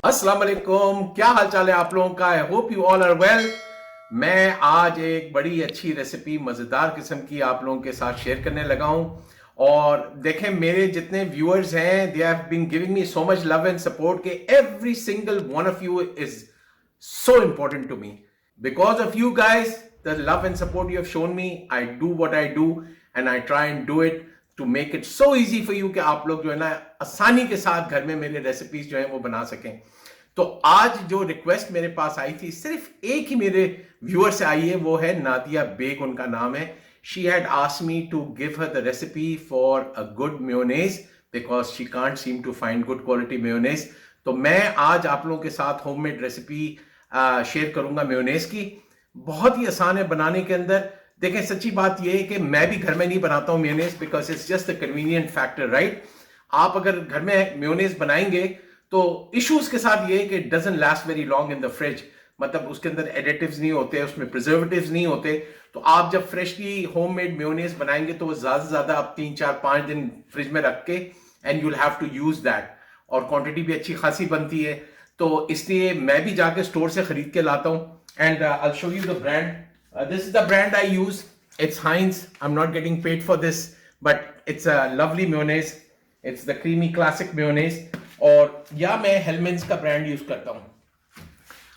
अस्सलाम वालेकुम, क्या हाल चाल है आप लोगों का। I hope you all are well. मैं आज एक बड़ी अच्छी रेसिपी मजेदार किस्म की आप लोगों के साथ शेयर करने लगा हूं। और देखें, मेरे जितने व्यूअर्स हैं, they have been giving me so much love and support के every single one of you is so important to me. Because of you guys, the love and support you have shown me, I do what I do and I try and do it to make it so easy for you कि आप लोग जो है ना आसानी के साथ घर में मेरे रेसिपीज जो है वो बना सकें। तो आज जो रिक्वेस्ट मेरे पास आई थी, सिर्फ एक ही मेरे व्यूअर से आई है, वो है नादिया बेग, उनका नाम है। She had asked me to give her the recipe for a good mayonnaise because she can't seem to find good quality mayonnaise. तो मैं आज आप लोगों के साथ होममेड रेसिपी शेयर करूंगा मेयोनेज की। बहुत ही आसान है बनाने के अंदर। देखें, सच्ची बात यह है कि मैं भी घर में नहीं बनाता हूं mayonnaise because it's just the convenient factor, right. आप अगर घर में मेयोनेज बनाएंगे तो इश्यूज के साथ ये है कि it doesn't last very long in the fridge. मतलब उसके अंदर एडिटिव्स नहीं होते, उसमें प्रिजर्वेटिव्स नहीं होते। तो आप जब फ्रेशली होममेड मेयोनेज बनाएंगे तो वो ज्यादा से ज्यादा आप 3 4 5 दिन फ्रिज में रख के and you'll have to use that. और क्वांटिटी भी अच्छी खासी बनती है। तो इसलिए मैं भी जाके स्टोर से खरीद के लाता हूं। And I show you the brand. This is the brand I use. It's Heinz. I am not getting paid for this but it's a lovely mayonnaise. It's the creamy classic mayonnaise. और या मैं हेलमेंस का brand use करता हूं।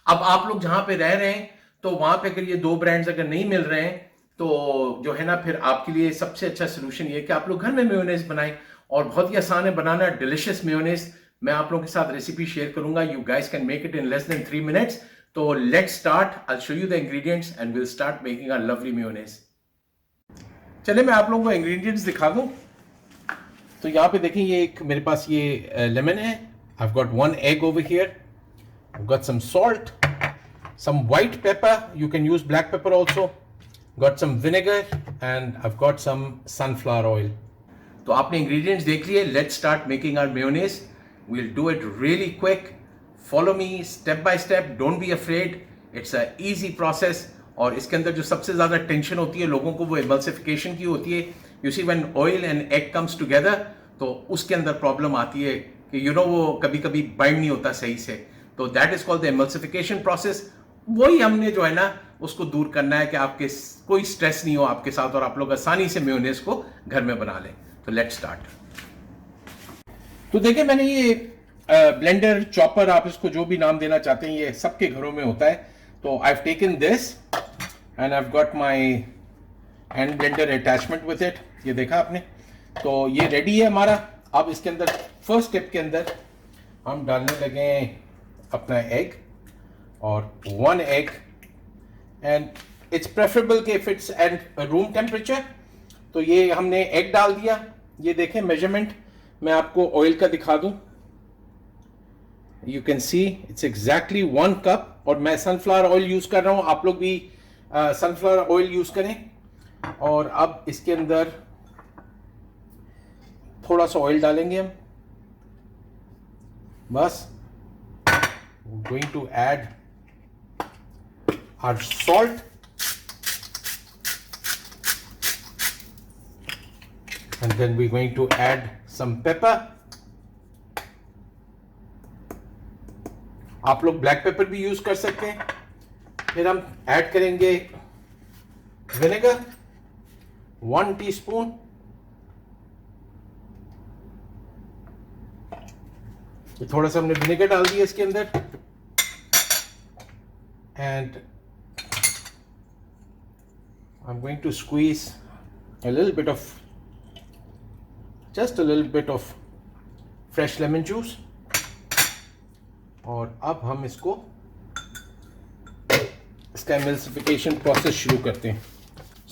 अब आप लोग जहां पे रह रहे हैं तो वहां पे अगर ये दो ब्रांड्स अगर नहीं मिल रहे हैं तो जो है ना, फिर आपके लिए सबसे अच्छा सोल्यूशन ये कि आप लोग घर में मेयोनेज बनाएं। और बहुत ही आसान है बनाना, डिलिशियस मेयोनेज। मैं आप लोगों के साथ रेसिपी शेयर करूंगा। You guys can make it in less than 3 minutes. तो let's start. I show you the ingredients and will start making a lovely mayonnaise. चलिए मैं आप लोगों को इंग्रेडिएंट्स दिखा दूं। तो यहाँ पे देखें, ये एक मेरे पास ये लेमन है। I have got 1 egg over here. I've got some salt, some white pepper. You can use black pepper also. Got some vinegar and I've got some sunflower oil. तो आपने इंग्रेडिएंट्स देख लिए। Let's start making our mayonnaise. We'll do it really quick. Follow me step by step. Don't be afraid. It's a easy process. और इसके अंदर जो सबसे ज्यादा टेंशन होती है लोगों को, वो एमल्सिफिकेशन की होती है। You see when oil and egg comes together, तो उसके अंदर प्रॉब्लम आती है कि वो कभी कभी बाइंड नहीं होता सही से। तो that is called the emulsification process. वही हमने जो है ना उसको दूर करना है कि आपके कोई स्ट्रेस नहीं हो आपके साथ और आप लोग आसानी से मेयोनेज को घर में बना लें। तो लेट्स स्टार्ट। तो देखिए, मैंने ये ब्लेंडर, चॉपर, आप इसको जो भी नाम देना चाहते हैं, ये सबके घरों में होता है। तो I have taken this and I have got my hand blender attachment with it. ये देखा आपने। तो ये रेडी है हमारा। अब इसके अंदर फर्स्ट स्टेप के अंदर हम डालने लगे अपना एग, और 1 egg, एंड इट्स प्रेफरेबल कि if it's at room temperature. तो ये हमने एग डाल दिया। ये देखें मेजरमेंट मैं आपको ऑयल का दिखा दूं। You can see it's exactly 1 cup. और मैं सनफ्लावर ऑयल यूज कर रहा हूं। आप लोग भी सनफ्लावर ऑयल यूज करें। और अब इसके अंदर थोड़ा सा ऑयल डालेंगे हम, बस। Going to add our salt and then we're going to add some pepper. आप लोग ब्लैक पेपर भी यूज कर सकते हैं। फिर हम ऐड करेंगे विनेगर 1 टीस्पून। ये थोड़ा सा हमने विनेगर डाल दिया इसके अंदर। And I'm going to squeeze a little bit of, just a little bit of fresh lemon juice. और अब हम इसको, इसका emulsification process शुरू करते हैं।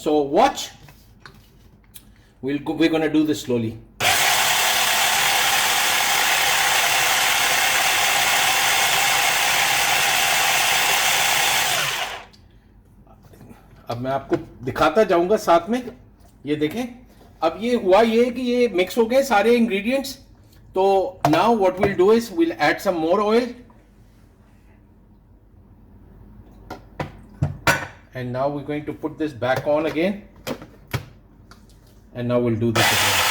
So watch. We're gonna do this slowly. अब मैं आपको दिखाता जाऊंगा साथ में। ये देखें, अब ये हुआ ये कि ये मिक्स हो गए सारे इंग्रेडिएंट्स। तो now what will do is will add some more oil and now we going to put this back on again and now will do this again.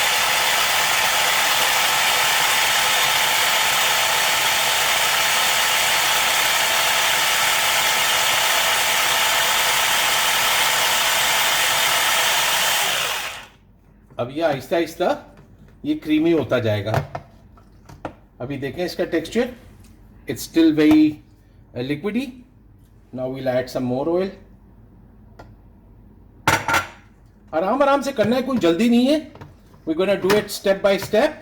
अब ये आहिस्ता आहिस्ता ये क्रीमी होता जाएगा। अभी देखें इसका texture, it's still very liquidy. Now we'll add some more oil. आराम आराम से करना है, कोई जल्दी नहीं है। We gonna do it step by step.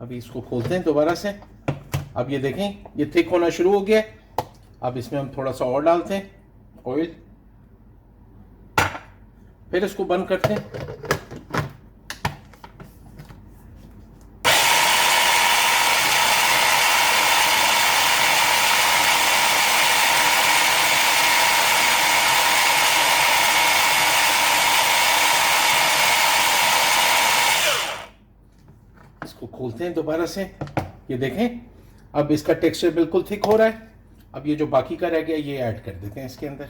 अभी इसको खोलते हैं दोबारा से। अब ये देखें ये थिक होना शुरू हो गया। अब इसमें हम थोड़ा सा और डालते हैं ऑयल, फिर इसको बंद करते हैं। इसको खोलते हैं दोबारा से। ये देखें अब इसका टेक्सचर बिल्कुल थिक हो रहा है। अब ये जो बाकी का रह गया ये ऐड कर देते हैं इसके अंदर।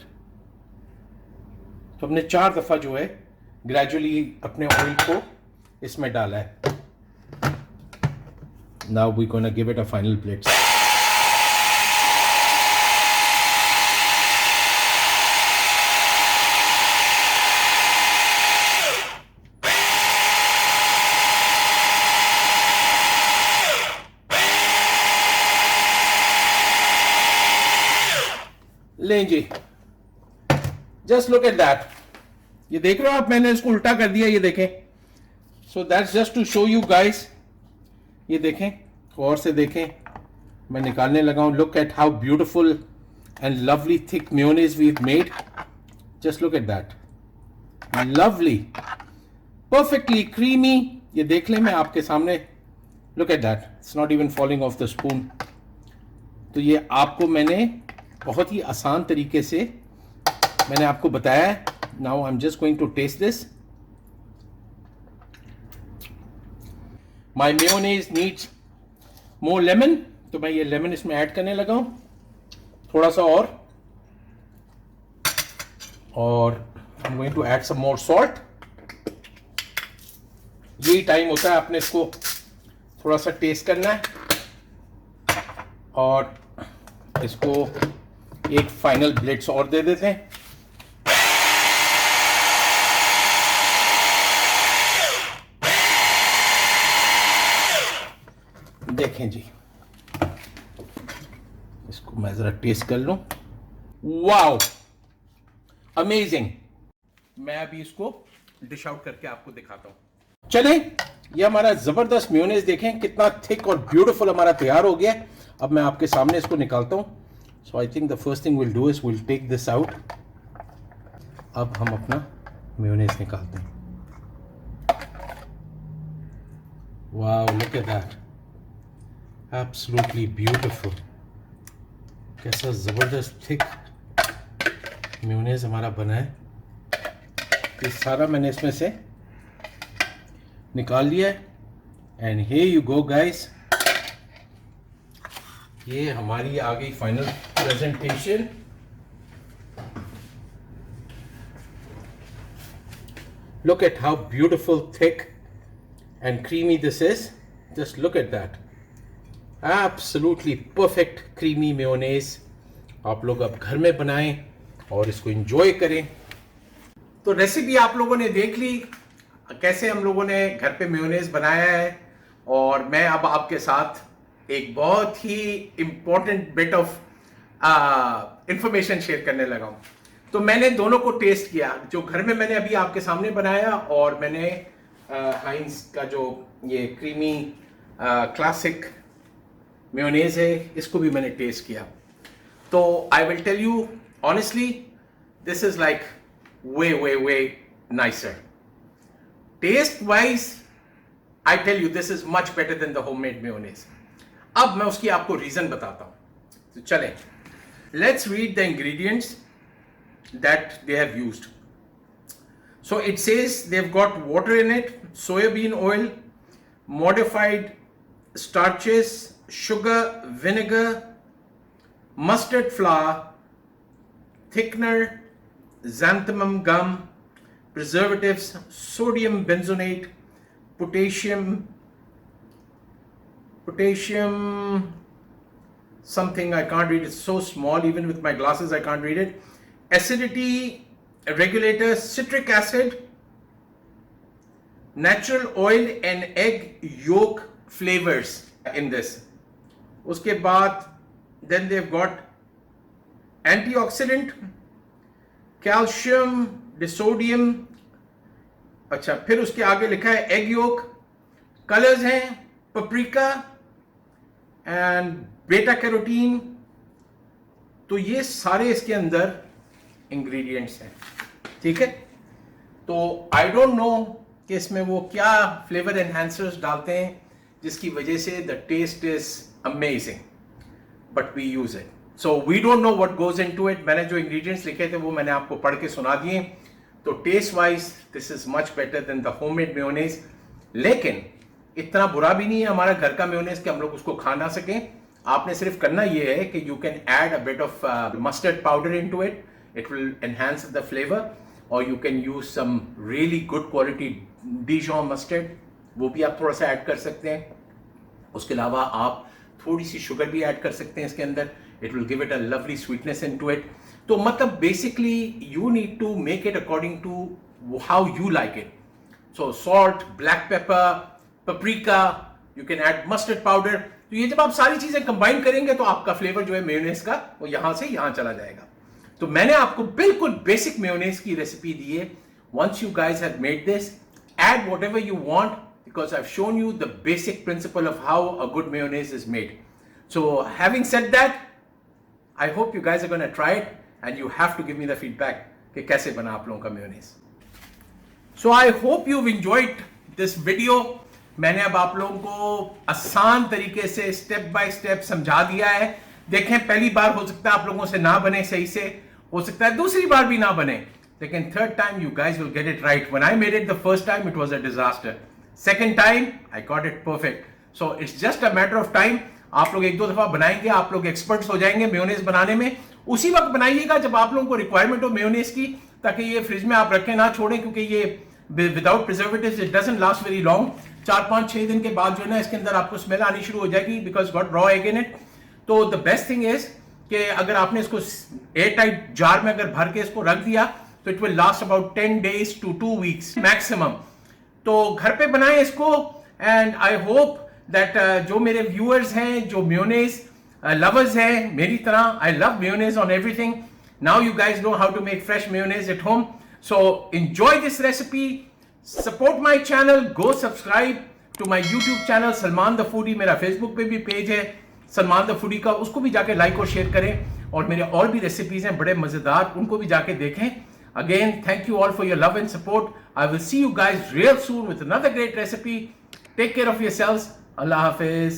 तो हमने 4 दफा जो है ग्रेजुअली अपने ऑयल को इसमें डाला है। Now we gonna give it a final plate. लें जी, जस्ट लुक एट दैट। ये देख रहे हो आप, मैंने इसको उल्टा कर दिया, ये देखें। So that's just to show you guys. ये देखें, और से देखें, मैं निकालने लगा हूं। Look at how beautiful and lovely thick mayonnaise we have made. Just look at that, lovely, perfectly creamy. ये देख लें मैं आपके सामने। Look at that, it's not even falling off the spoon. तो ये आपको मैंने बहुत ही आसान तरीके से मैंने आपको बताया है। Now I am just going to taste this. My mayonnaise needs more lemon, तो मैं ये लेमन इसमें ऐड करने लगा हूं थोड़ा सा और I am going to add some more salt. यही टाइम होता है आपने इसको थोड़ा सा टेस्ट करना है और इसको एक फाइनल ब्लेड्स और दे देते हैं। देखें जी, इसको मैं जरा टेस्ट कर लूं। Wow, amazing. मैं अभी इसको डिश आउट करके आपको दिखाता हूं। चलें, ये हमारा जबरदस्त मेयोनेज देखें कितना थिक और ब्यूटीफुल हमारा तैयार हो गया। अब मैं आपके सामने इसको निकालता हूं। So I think the first thing we'll do is we'll take this out. अब हम अपना मेयोनेज निकालते हैं। Wow, look at that. Absolutely beautiful. कैसा ज़बरदस्त थिक मेयोनेज हमारा बना है। ये सारा मैंने इसमें से निकाल लिया है। And here you go guys. ये हमारी आ गई final presentation. Look at how beautiful, thick and creamy this is. Just look at that. Absolutely perfect creamy mayonnaise. आप लोग अब घर में बनाएं और इसको एंजॉय करें। तो रेसिपी आप लोगों ने देख ली, कैसे हम लोगों ने घर पे मेयोनेज बनाया है। और मैं अब आपके साथ एक बहुत ही important bit of information share करने लगा हूं। तो मैंने दोनों को टेस्ट किया, जो घर में मैंने अभी आपके सामने बनाया और मैंने हाइंस का जो ये क्रीमी क्लासिक मेयोनेज है, इसको भी मैंने टेस्ट किया। तो I will tell you honestly, this is like way way way nicer taste wise. I tell you this is much better than the homemade mayonnaise. अब मैं उसकी आपको रीजन बताता हूं। तो चलें, let's read the ingredients that they have used. So it says they've got water in it, soybean oil, modified starches, sugar, vinegar, mustard flour, thickener, xanthan gum, preservatives, sodium benzonate, potassium something, I can't read, it's so small, even with my glasses I can't read it. Acidity regulator, citric acid, natural oil and egg yolk flavors in this. उसके बाद then they've got antioxidant, calcium, disodium, अच्छा फिर उसके आगे लिखा है egg yolk, colours हैं paprika and बेटा कैरोटीन. तो ये सारे इसके अंदर इंग्रेडिएंट्स हैं, ठीक है. तो आई डोंट नो कि इसमें वो क्या फ्लेवर एनहांसर्स डालते हैं जिसकी वजह से the taste is amazing, but we use it. So we don't know what goes into it. मैंने जो इंग्रेडिएंट्स लिखे थे वो मैंने आपको पढ़ के सुना दिए. तो taste wise this is much better than the homemade mayonnaise, लेकिन इतना बुरा भी नहीं है हमारा घर का मेयोनेज कि हम लोग उसको खा ना सकें. आपने सिर्फ करना ये है कि you can add a bit of mustard powder into it, it will enhance the flavour, और you can use some really good quality Dijon mustard, वो भी आप थोड़ा सा ऐड कर सकते हैं. उसके अलावा आप थोड़ी सी शुगर भी ऐड कर सकते हैं इसके अंदर, it will give it a lovely sweetness into it. तो मतलब basically you need to make it according to how you like it. So salt, black pepper, paprika, you can add mustard powder. तो ये जब आप सारी चीजें combine करेंगे तो आपका फ्लेवर जो है मेयोनेज का वो यहां से यहां चला जाएगा. तो मैंने आपको बिल्कुल बेसिक मेयोनेज की रेसिपी दी है. Once you guys have made this, add whatever you want, because I have shown you the basic principle of how a good mayonnaise is made. So having said that, I hope you guys are going to try it and you have to give me the feedback कि कैसे बना आप लोगों का mayonnaise. So I hope you've enjoyed this video. मैंने अब आप लोगों को आसान तरीके से स्टेप बाय स्टेप समझा दिया है. देखें, पहली बार हो सकता है आप लोगों से ना बने सही से, हो सकता है दूसरी बार भी ना बने, लेकिन third time you guys will get it right. When I made it the first time, it was a disaster. Second time, I got it perfect. So it's just a matter of time. आप लोग एक दो दफा बनाएंगे, आप लोग experts हो जाएंगे मेयोनेज बनाने में. उसी वक्त बनाइएगा जब आप लोगों को रिक्वायरमेंट हो मेयोनेज की, ताकि ये फ्रिज में आप रखें ना छोड़ें, क्योंकि ये without preservatives it doesn't last very long. 4-5-6 दिन के बाद जो है ना इसके अंदर आपको स्मेल आनी शुरू हो जाएगी, because got raw egg in it. तो द बेस्ट थिंग इज कि अगर आपने इसको एयर टाइट जार में अगर भर के इसको रख दिया तो it will last about 10 days to 2 weeks maximum. तो घर पे बनाएं इसको, एंड आई होप दैट जो मेरे व्यूअर्स हैं, जो मेयोनेज लवर्स हैं मेरी तरह, I love mayonnaise on everything. Now you guys know how to make fresh mayonnaise at home. So enjoy this recipe, support my channel, go subscribe to my YouTube channel Salman the foodie. मेरा Facebook पे भी page है Salman the foodie का, उसको भी जाके like और share करें. और मेरे और भी रेसिपीज हैं बड़े मजेदार, उनको भी जाके देखें. Again, thank you all for your love and support. I will see you guys real soon with another great recipe. Take care of yourselves. Allah Hafiz.